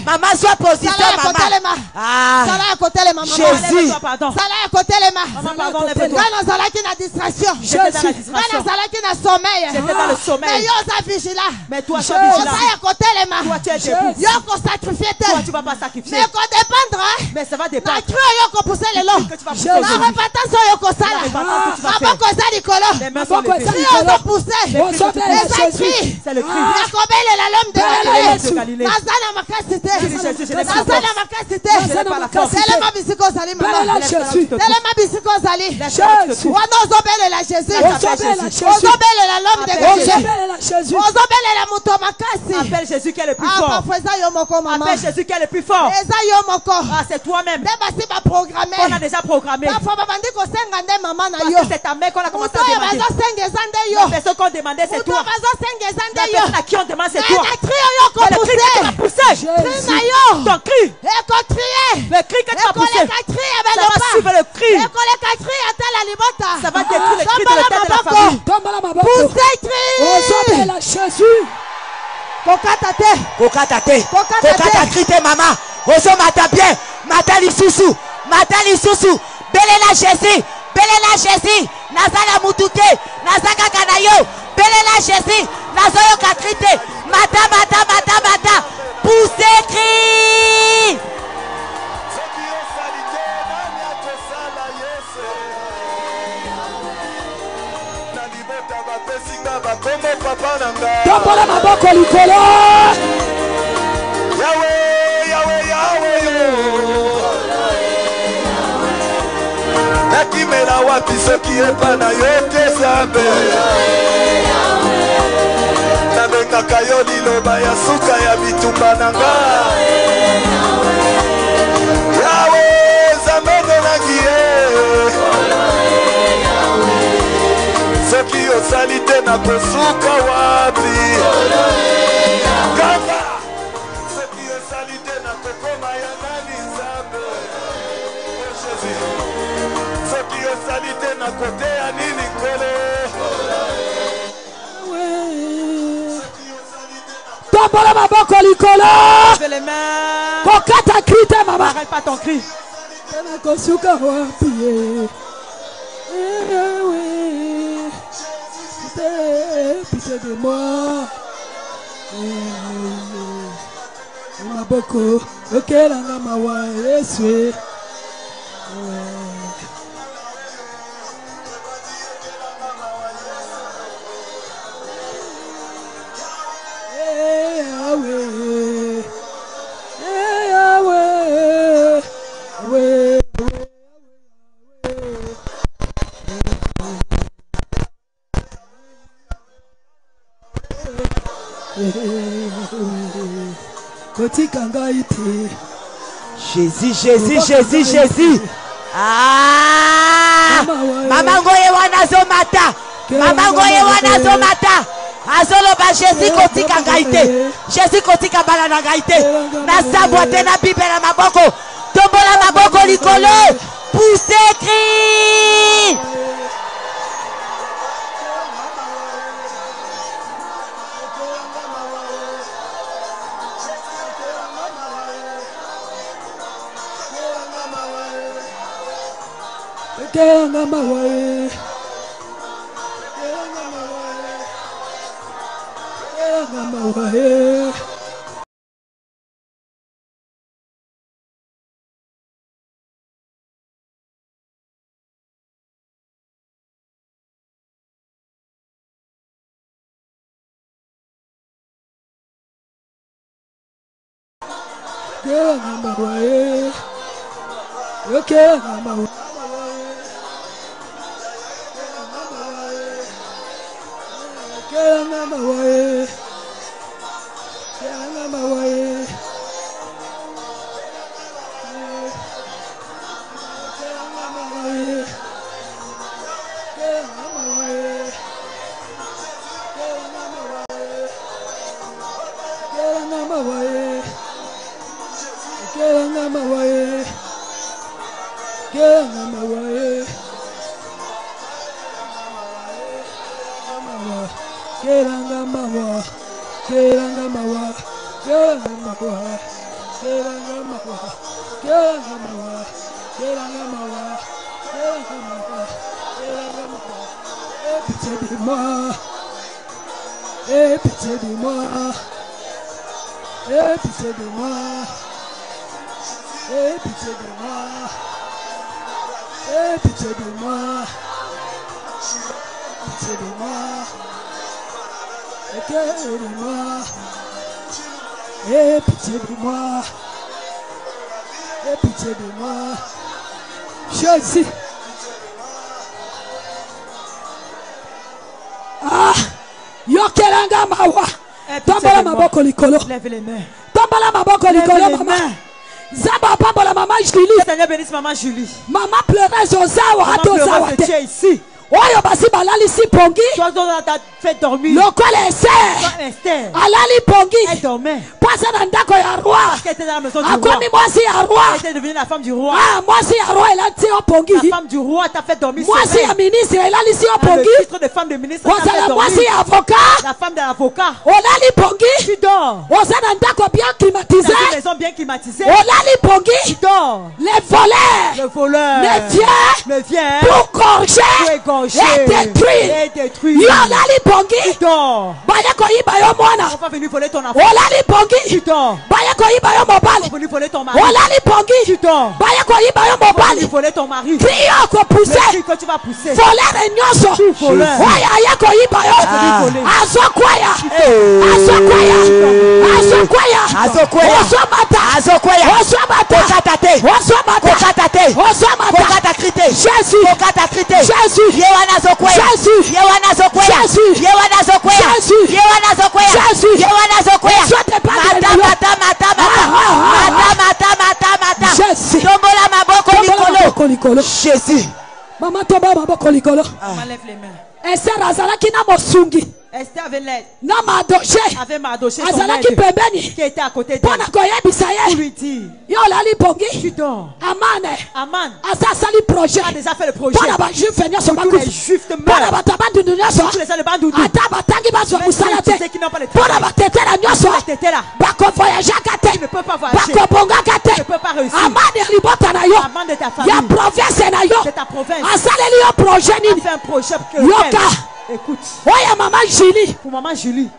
Maman soit position. Maman. Ah. Jésus. Pardon. J'étais dans le sommeil. Mais toi, tu es vigilant. Toi, tu es debout. Toi, tu vas pas sacrifier. Mais ça va dépendre. Que tu vas pousser. Les mains sont levées. C'est le cri. L'homme de Galilée. Appelle Jésus qui est le plus fort. Appelle Jésus qui est le plus fort. Ah, c'est toi-même. On a déjà programmé. C'est ta mère qu'on a commencé à demander. La personne qu'on demandait, c'est toi. La personne à qui on demande, c'est toi. Le cri que tu as poussé. Ton cri. Le cri que tu as poussé. Ça va suivre le cri. Ça va détruire le cri de l'état de la famille. Poussez cri. Jésus. Kokata crité maman. Ozo mata bien. Mata lisusu. Belela Jésus. belela Jésus, nazala mutuke, nazaka kanayo, belela Jésus, nazoyo kakrite, mata, poussez cri. Tombola maboko likolo. Yahweh, Yahweh, Yahweh. Nakimela wapi soki epa na yo te Nzambe. Nabengaka yo liloba ya suka ya bitumba na nga. Yahweh, Nzambe nonangi ye. Soki osali te na kosuka wapi. Kamba. Soki osali te na kokoma ya nani Nzambe. Soki osali te na kote ya nini Nkolo. Tombola maboko likolo. Lève les mains. Kokata krite mama. Arrête pas ton cri. Tena kosuka wapi. Pitié de moi. Maboko. Okelanga mawa Yesu. Jésus, Jésus, Jésus, Jésus. Ah, Mama ngoye wana zomata. Mama ngoye wana zomata. Azolo ba Jésus kotika ngaite. Jésus kotika bala na ngaite. Na sabwa tena bibe na maboko. Tombola maboko likolo. Poussez cri. Kelanga mawae. Kelanga mawae. Kelanga mawae. Kelanga mawae. Kelanga mawae. Kelanga mawae. Kelanga mawae. Kelanga mawae. Kelanga mawae. Kelanga mawae. Kelanga mawae. Kelanga mawa, kelanga mawa, kelanga mawa, kelanga mawa, kelanga mawa, kelanga mawa, kelanga mawa, kelanga mawa. Pitié de moi, pitié de moi, pitié de moi, pitié de moi, pitié de moi, pitié de moi. Pitié de moi, pitié de moi, pitié de moi, Jésus. Ah, yokelanga mawa. Tombola maboko likolo. Lève les mains. Tombola maboko likolo mama. Zaba pambola maman Julie. Seigneur bénisse maman Julie. Maman pleurait Zozawa. Maman pleurait, tu es ici. Oyo basi balalisi pongi. Toi dont on t'a fait dormir. Lokole Esther. Alali pongi. Elle dormait. Pasa na ndako ya roi. Parce qu'elle était dans la maison du roi. Akomi mwasi ya roi. Elle était devenue la femme du roi. Ah, mwasi ya roi elati yo pongi. La femme du roi t'a fait dormir. Mwasi ya ministre elalisi yo pongi. Le titre de femme de ministre t'a fait dormir. Mwasi ya avocat. La femme de l'avocat. Olali pongi. Tu dors. Oza na ndako bien climatisé. Dans une maison bien climatisée. Olali pongi. Tu dors. Les voleurs. Le voleur. Le vient. Pour gorger. Et détruire. Yo lali pongi. Tu dors. Baya ko iba yo mwana. On va venir voler ton enfant. Olali pongi. Tu dors. Baya ko iba yo mobali. On va venir voler ton mari. Olali pongi. Tu dors. Baya ko iba yo On va mobali. venir voler ton mari. Crio ko pousser. Le cri que tu vas pousser. Voleur nyoso. Voleur. Oya ya ko iba yo. Azokwaya. Azokwaya. Azokwaya. Azokwaya. Ozomata. Azokwaya. Ozomata. Kokatate. Ozomata. Kokatate. Ozomata. Kokatakrite. Jésus. Kokatakrite. Jésus. Yewana zokwaya. Jésus. Yewana zokwaya. Jésus. Yewana zokwaya. Jésus. Yewana zokwaya. Jésus. Yewana zokwaya. Mata. Jésus. Tombola maboko likolo. Jésus. Maman tomba maboko likolo. Maman lève les mains. Esther azalaki na mosungi. Esther avait l'aide. Na Mardoché. Avait Mardoché son azalaki aide. pembeni. Qui était à côté d'elle. Pona koyebisa Pour ye. lui dire. Yo lali pongi. Tu dors. Amane. Aman. Asa sali projet. A déjà fait le projet. Pona ba juif nyoso Tous les bakufi. juifs Pona meurent. ba tabandu nyoso. Tous les gens de Bandoudu. Ata batangi bazo musala te. Ceux qui n'ont pas le Pona travail. ba tetela nyoso. Ils étaient là. Bako voyager kate. Tu ne peux pas voyager. Bako bonga Tu ne kate. peux pas réussir. Amane libota na yo. Amende de ta famille. Ya province na yo. C'est ta province. Asaleli yo projet Tu nini. fait un projet que Yoka. écoute. Oya maman Julie. Pour maman Julie.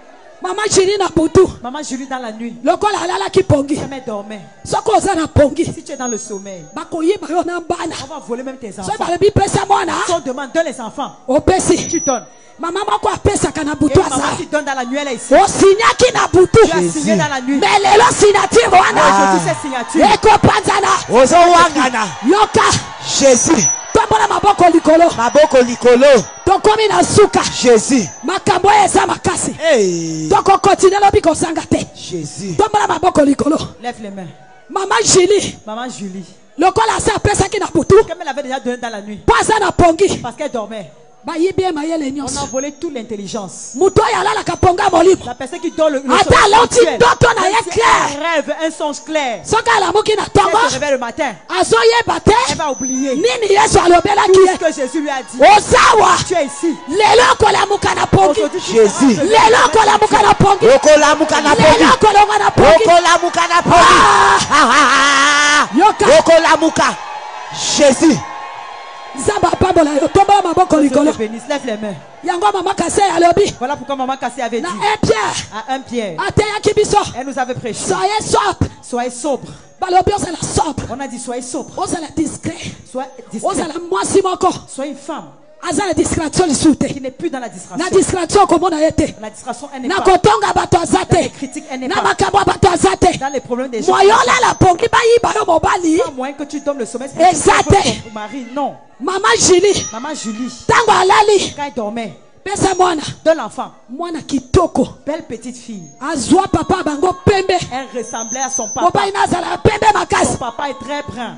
Maman Julie na butu. Maman Julie dans la nuit. Lokola alalaki pongi. Jamais dormait. Soko oza na pongi. Si tu es dans le sommeil, Bakoyiba yo na bana. on va voler même tes So enfants. balebi pesa mwana. Si on demande, donne les enfants. Opesi. Tu donnes. Maman moko apesaka na Et butu maman asa. qui donne dans la nuit, elle est ici. Osinyaki na butu. Tu as signé dans la nuit. Mais lelo signature wana. Aujourd'hui, c'est signature. Eko panzana. Ozo wangana. Yoka. Jésus. Tombola maboko likolo. Maboko likolo. Tokomi na suka. Jésus. Makambo eza makasi. Hey. Toko continue lobi kosanga te. Jésus. Tombola maboko likolo. Lève les mains. Maman Julie. Maman Julie. Lokola asa apesaki na butu. Comme elle avait déjà donné dans la nuit. Pasa na pongi. Parce qu'elle dormait. Bayibie mayele On a nyonso. volé toute l'intelligence. Muto ya lala kaponga molimo. La personne qui dort le Ata sommeil lauti spirituel, ndoto na même ye si clair. elle rêve un songe clair. Soka alamuki na Elle tongo. se réveille le matin. Azoyeba te. Elle va oublier Nini Yesu alobelaki tout ye. ce que Jésus lui a dit. Osawa. Tu es ici. Lelo kolamuka na pongi. Aujourd'hui, tu Jésus. seras Lelo kolamuka na pongi. Okolamuka na pongi. Lelo kolamuka na pongi. Okolamuka na pongi. Yoka. Okolamuka. Jésus. Zamba pambola yo tombola maboko Dieu likolo. te bénisse. Lève les mains. Yango mama kase alobi. Voilà pourquoi maman Cassé avait dit Na un Pierre. à un Pierre. Ateyaki biso. Elle nous avait prêché. Soyez sobre. Soyez sobre. Balobi ozala sobre. On a dit soyez sobre. Ozala discret. Soyez discret. Ozala mwasi moko. Soyez une femme Azala discrétion lisute. qui n'est plus dans la Na distraction. discrétion komona yete. La distraction, elle n'est Na pas. kotonga bato Dans les azate. critiques, elle n'est Na pas. makambo bato azate. Dans les problèmes des gens. Moyola la pongi bayiba yo mobali. Pas moins que tu donnes le sommeil Exact. spirituel pour ton mari. Non. Mama Julie. Maman Julie, Tango alali. quand elle dormait, Pesa mwana. de l'enfant, Mwana kitoko. belle petite fille, Azwa papa bango pembe. elle ressemblait à son papa. Mobali nazala pembe Son makasi. papa est très brun.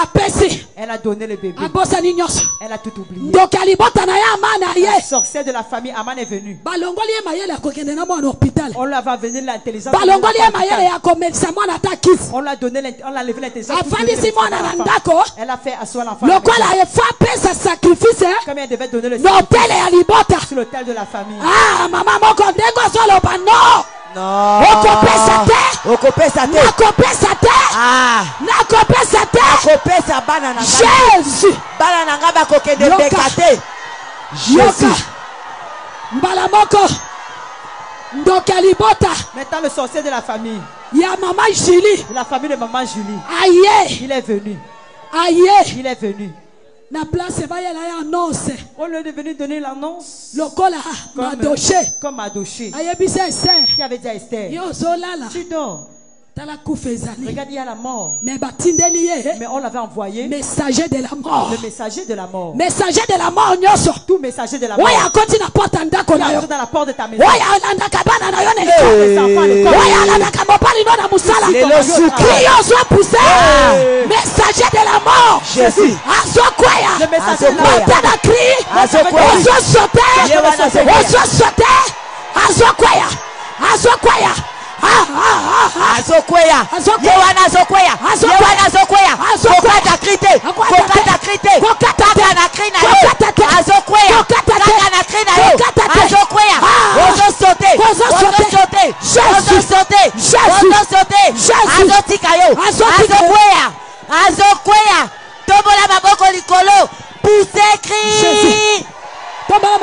Apesi. Elle a donné le bébé. Abosani nyonso. Elle a tout oublié. Donc alibota na ya mana La ye. sorcière de la famille Aman est venue. Balongoli ye mayele ya kokende na mwana hôpital. On lui avait venu l'intelligence. Balongoli ye mayele ya komelisa mwana ata kisi. On lui a donné, on l'a levé l'intelligence. pour Afandi donner si le mwana sang à na l'enfant. ndako. Elle a fait asseoir l'enfant. à la Lokola maison. ye fa pesa sacrifice. Comme elle devait donner le sang N'hôtel ya libota. sur l'autel de la famille. Ah mama moko ndengo azoloba no. Non. Okopesa te. Okopesa te. Nakopesa te. Ah. Nakopesa te. Okopesa bana na nga. Jésus. Bana na nga bakokende Yoka. beka te. Yoka. Jésus. Mbala moko. Ndoka libota. Maintenant, le sorcier de la famille, Ya mama Julie. de la famille de maman Julie, Aye. il est venu. Aye. Il est venu. Na place bayela ya annonce. On lui est venu donner l'annonce Lokola Madoché. comme Madoché Ayebisa ese. qui avait dit à Esther, Yo zolala. tu dors. Regarde, il y a la mort. Mais on l'avait envoyé. Messager de la mort. Le messager de la mort. Messager de la mort. Tout messager de la mort. Qui entre dans la porte de ta maison. Messager de la mort. Jésus. Le messager de la mort. Azokweya Yewana Azokweya Yewana Azokweya Kokata krite Kaka na krina yo Azokweya Kaka na krina yo Azokweya Ozo sote Azotika yo Azokweya Tobola maboko likolo Pousse cri Tobola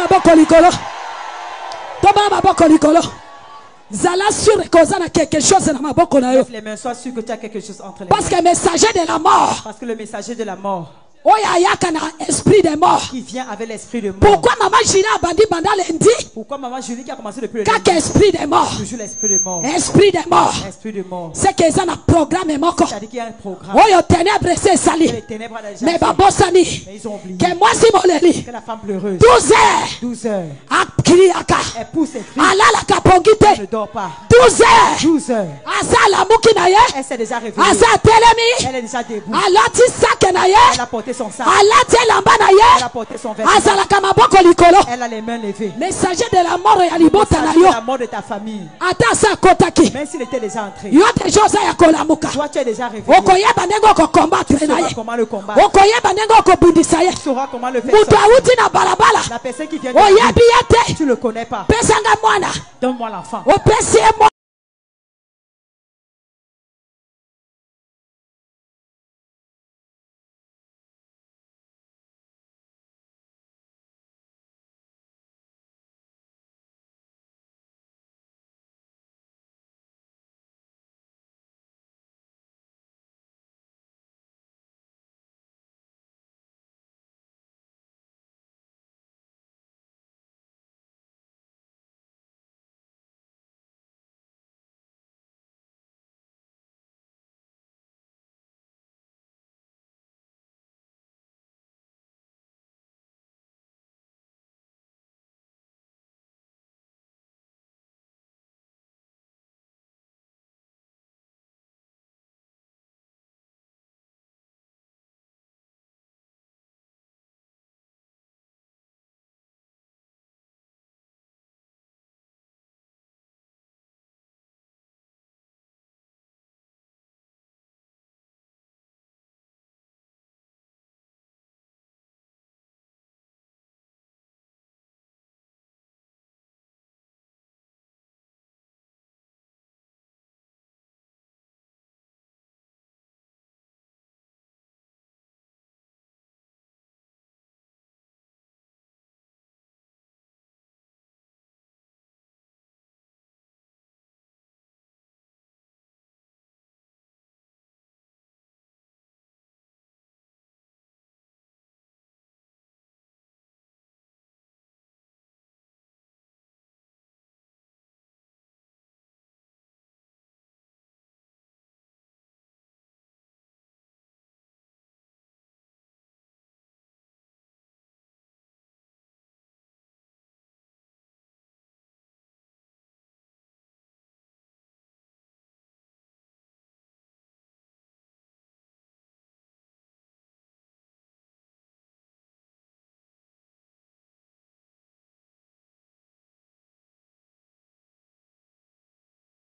maboko likolo Zala sûr que tu as quelque chose dans ma bouche. Lève les mains, sois sûr que tu as quelque chose entre les mains. Parce que le messager de la mort. Parce que le messager de la mort. Esprit de mort. Qui vient avec l'esprit de mort. Pourquoi maman Julie a bandit pendant lundi? Pourquoi maman Julie qui a commencé depuis le lundi? Quel esprit de mort? Toujours l'esprit de mort. Esprit de mort. Esprit de mort. C'est qu'ils ont un programme mort. C'est-à-dire qu'il y a un programme. Oh, ténèbres c'est sali. Les ténèbres déjà. Mais babo sani. Mais ils ont oublié. Que moi si moleli. Que la femme pleureuse. 12 heures. 12 heures. Akriaka. Elle pousse et crie. Allah la kapongite. Elle ne dort pas. 12 heures. 12 heures. Asa la mukinaye. Elle s'est déjà réveillée. Asa telemi. Elle est déjà debout. Allah ti sakenaye. Elle a porté son sac. Allah Elle a porté son vêtement. Elle a les mains levées. Messager de la mort et de la mort de ta famille. Même s'il était déjà entré. Toi tu es déjà réveillé. Tu sauras comment le combattre. Tu sauras comment le faire. La personne qui vient de tu le connais pas. Donne-moi l'enfant.